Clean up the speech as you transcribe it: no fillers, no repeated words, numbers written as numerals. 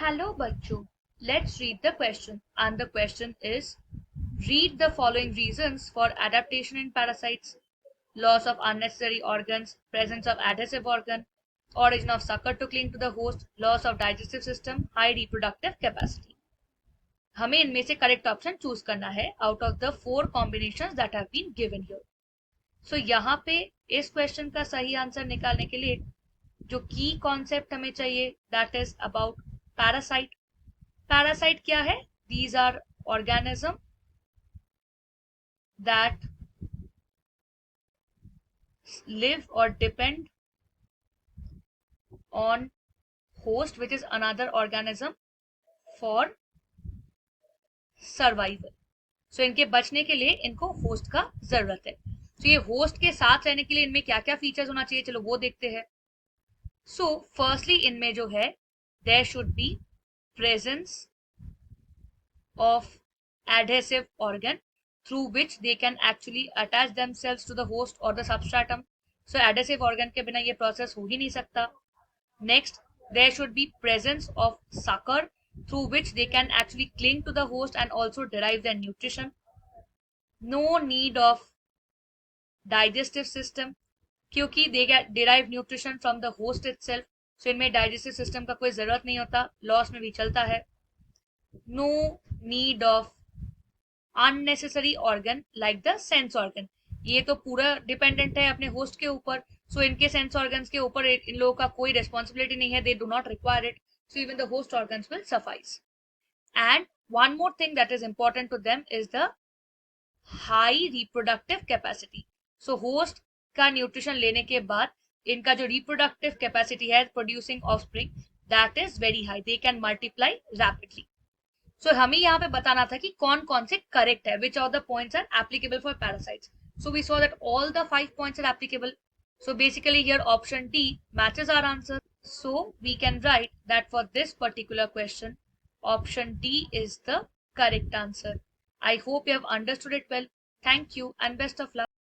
Hello, bachcho. Let's read the question. And the question is, read the following reasons for adaptation in parasites: loss of unnecessary organs, presence of adhesive organ, origin of sucker to cling to the host, loss of digestive system, high reproductive capacity. हमें इनमें से correct option choose करना है out of the 4 combinations that have been given here. So यहाँ पे इस question का सही आंसर निकालने के लिए जो की कॉन्सेप्ट हमें चाहिए that is about parasite. Parasite क्या है? These are organism that live or depend on host which is another organism for survival. So इनके बचने के लिए इनको होस्ट का जरूरत है. तो ये होस्ट के साथ रहने के लिए इनमें क्या क्या फीचर्स होना चाहिए, चलो वो देखते हैं. सो फर्स्टली इनमें जो है there should be presence of adhesive organ through which they can actually attach themselves to the host or the substratum. So adhesive organ के बिना ये process हो ही नहीं सकता. Next, there should be presence of sucker through which they can actually cling to the host and also derive their nutrition. No need of digestive system क्योंकि they get derive nutrition from the host itself. So इनमें digestive system का कोई जरूरत नहीं होता, loss में भी चलता है. No need of unnecessary organ like the sense organ. ये तो पूरा डिपेंडेंट है अपने होस्ट के ऊपर. सो इनके सेंस ऑर्गन्स के ऊपर इन लोगों का कोई रेस्पॉन्सिबिलिटी नहीं है. They do not require it. So even the host organs will suffice. And one more thing that is important to them is the high reproductive capacity. So host का nutrition लेने के बाद इनका जो reproductive capacity है producing offspring that is very high. They can multiply rapidly. So हमें यहाँ पे बताना था कि कौन कौन से करेक्ट है, which of the points are applicable for parasites. So we saw that all the 5 points are applicable. So basically here option D matches our answer. So we can write that for this particular question, option D is the correct answer. I hope you have understood it well. Thank you and best of luck.